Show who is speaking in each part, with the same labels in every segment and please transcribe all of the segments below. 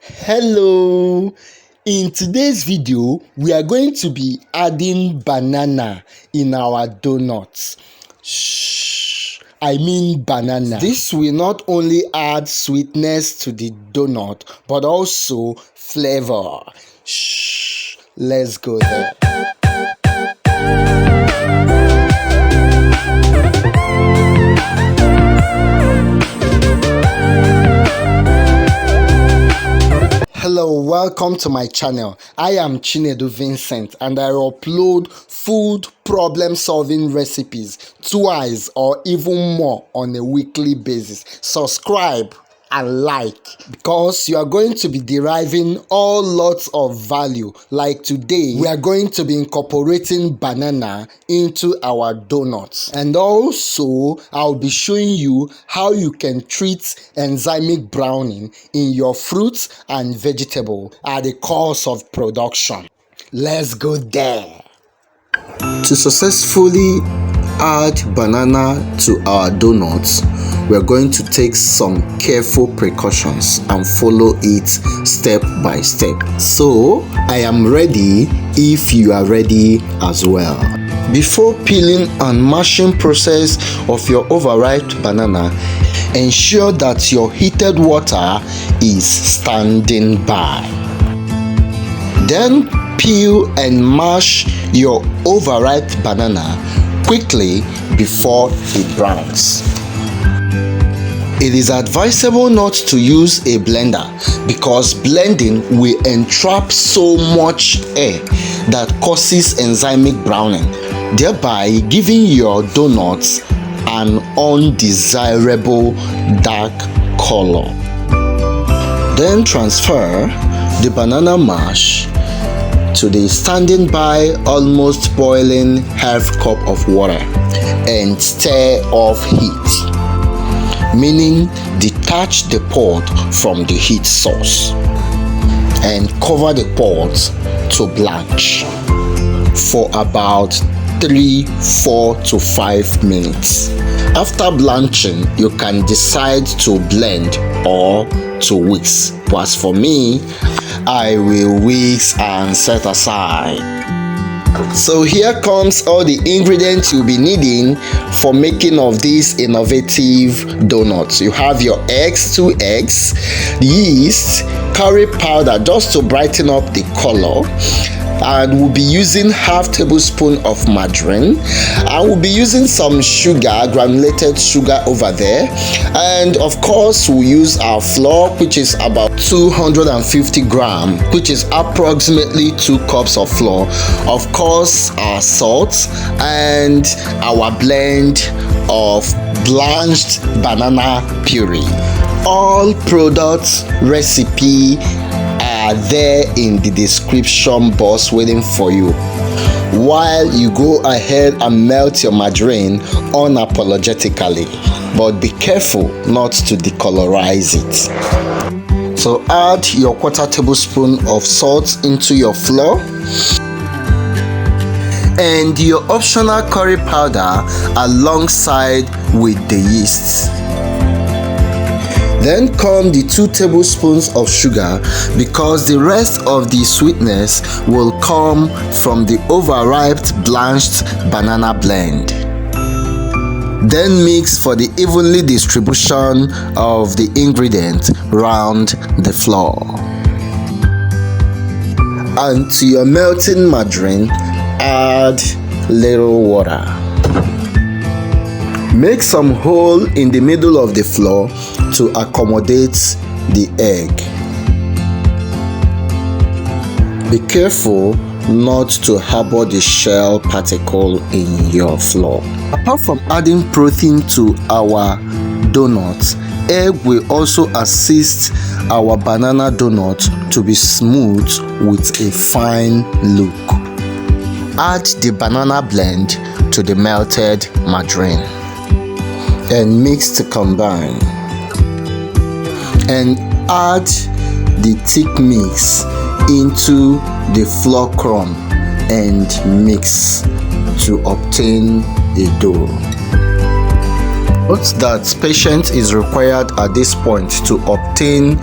Speaker 1: Hello, in today's video we are going to be adding banana in our donuts. I mean banana. This will not only add sweetness to the donut but also flavor. Let's go there. Hello, welcome to my channel. I am Chinedu Vincent and I upload food problem solving recipes twice or even more on a weekly basis. Subscribe and like because you are going to be deriving all lots of value. Like today, we are going to be incorporating banana into our donuts, and also I'll be showing you how you can treat enzymic browning in your fruits and vegetable at the cost of production. Let's go there. To successfully add banana to our donuts, we're going to take some careful precautions and follow it step by step. So I am ready if you are ready as well. Before peeling and mashing process of your overripe banana, ensure that your heated water is standing by. Then peel and mash your overripe banana quickly before it browns. It is advisable not to use a blender because blending will entrap so much air that causes enzymic browning, thereby giving your donuts an undesirable dark color. Then transfer the banana mash to the standing by almost boiling half cup of water and stir off heat, meaning detach the pot from the heat source and cover the pot to blanch for about 4 to 5 minutes. After blanching, you can decide to blend or to whisk. But as for me, I will whisk and set aside. So here comes all the ingredients you'll be needing for making of these innovative donuts. You have your eggs, 2 eggs, yeast, curry powder just to brighten up the color, and we'll be using half tablespoon of margarine, and we'll be using some sugar, granulated sugar over there, and of course we'll use our flour, which is about 250 gram, which is approximately 2 cups of flour, of course our salt, and our blend of blanched banana puree. All products recipe are there in the description box waiting for you, while you go ahead and melt your margarine unapologetically, but be careful not to decolorize it. So add your 1/4 tablespoon of salt into your flour and your optional curry powder alongside with the yeast. Then come the 2 tablespoons of sugar because the rest of the sweetness will come from the overripe blanched banana blend. Then mix for the evenly distribution of the ingredient round the flour. And to your melting margarine, add little water. Make some hole in the middle of the flour to accommodate the egg. Be careful not to harbor the shell particle in your flour. Apart from adding protein to our donuts, egg will also assist our banana donut to be smooth with a fine look. Add the banana blend to the melted margarine and mix to combine, and add the thick mix into the flour crumb and mix to obtain a dough. Note that patience is required at this point to obtain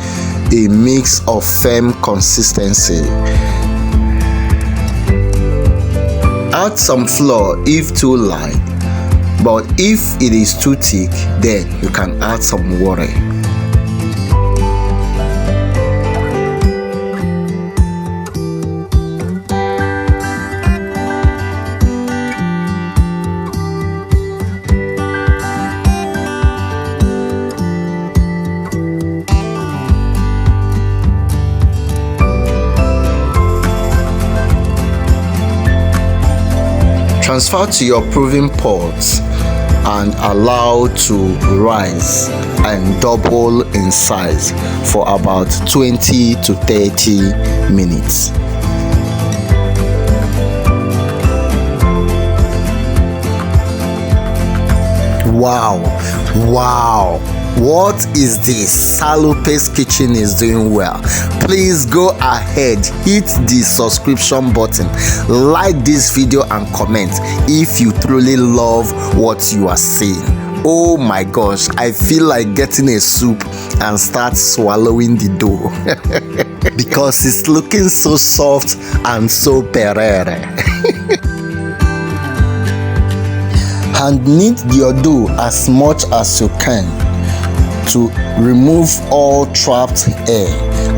Speaker 1: a mix of firm consistency. Add some flour if too light, but if it is too thick, then you can add some water. Transfer to your proving pot and allow to rise and double in size for about 20 to 30 minutes. Wow, what is this? Salope's Kitchen is doing well. Please go ahead, hit the subscription button, like this video and comment if you truly love what you are seeing. Oh my gosh, I feel like getting a soup and start swallowing the dough because it's looking so soft and so perere. And knead your dough as much as you can to remove all trapped air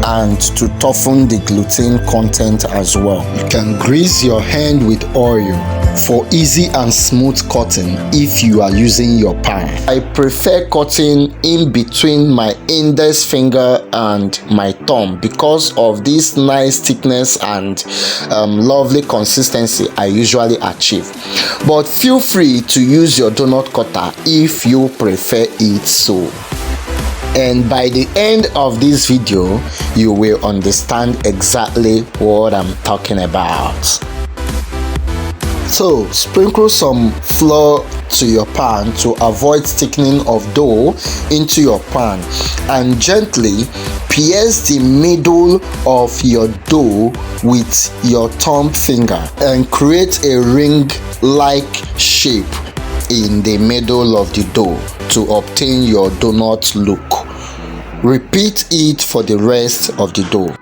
Speaker 1: and to toughen the gluten content as well. You can grease your hand with oil for easy and smooth cutting if you are using your pan. I prefer cutting in between my index finger and my thumb because of this nice thickness and lovely consistency I usually achieve. But feel free to use your donut cutter if you prefer it so. And by the end of this video, you will understand exactly what I'm talking about. So sprinkle some flour to your pan to avoid thickening of dough into your pan, and gently pierce the middle of your dough with your thumb finger and create a ring-like shape in the middle of the dough to obtain your donut look. Repeat it for the rest of the dough.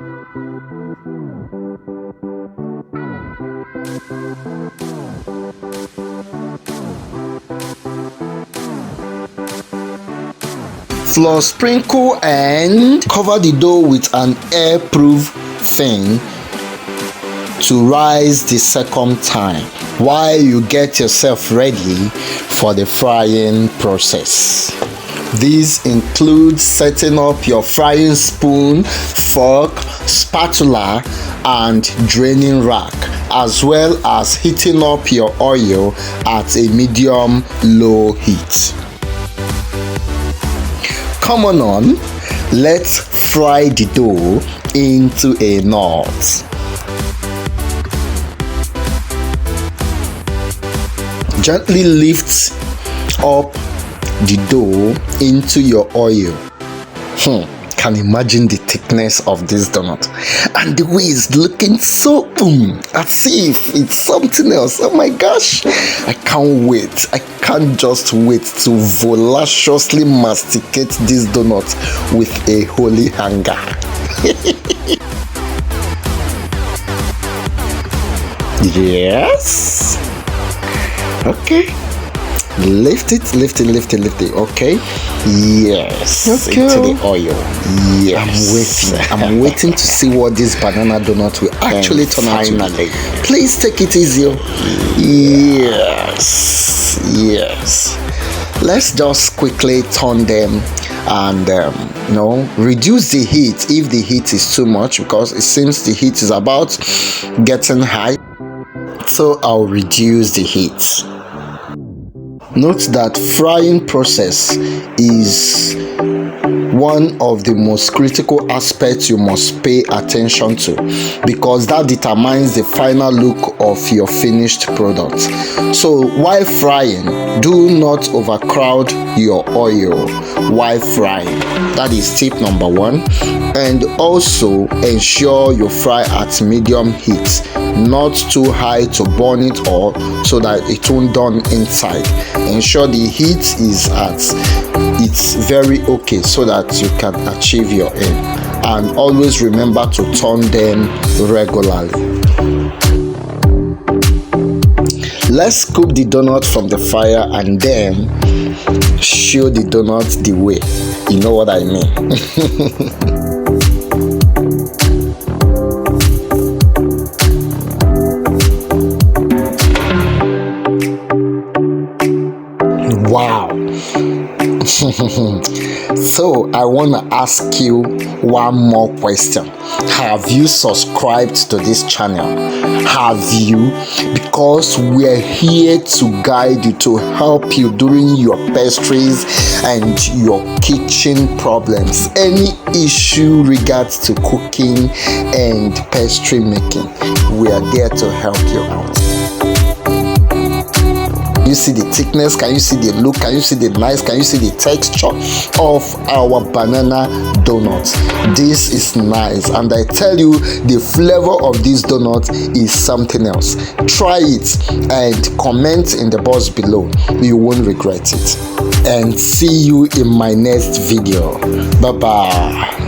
Speaker 1: Flour sprinkle and cover the dough with an airproof thing to rise the second time while you get yourself ready for the frying process. These include setting up your frying spoon, fork, spatula, and draining rack, as well as heating up your oil at a medium-low heat. Come on, let's fry the dough into a knot. Gently lift up the dough into your oil. Can imagine the thickness of this donut and the way it's looking so as if it's something else. Oh my gosh, I can't wait. I can't just wait to volaciously masticate this donut with a holy hunger. Yes. Okay. Lift it. Okay. Yes.
Speaker 2: Okay.
Speaker 1: Into the oil. Yes. I'm waiting to see what this banana donut will actually turn out to be. Please take it easy. Yes. Let's just quickly turn them and reduce the heat if the heat is too much, because it seems the heat is about getting high. So I'll reduce the heat. Note that frying process is one of the most critical aspects you must pay attention to, because that determines the final look of your finished product. So while frying, do not overcrowd your oil while frying. That is tip number 1. And also ensure you fry at medium heat, not too high to burn it all so that it won't burn inside. Ensure the heat is at it's very okay so that you can achieve your aim. and always remember to turn them regularly. Let's scoop the donut from the fire and then show the donut the way. You know what I mean? Wow. So I want to ask you one more question. Have you subscribed to this channel? Have you? Because we're here to guide you, to help you during your pastries and your kitchen problems. Any issue regards to cooking and pastry making, we are there to help you out. You see the thickness? Can you see the look? Can you see the nice? Can you see the texture of our banana donuts? This is nice, and I tell you, the flavor of this donut is something else. Try it and comment in the box below. You won't regret it. And see you in my next video. Bye bye.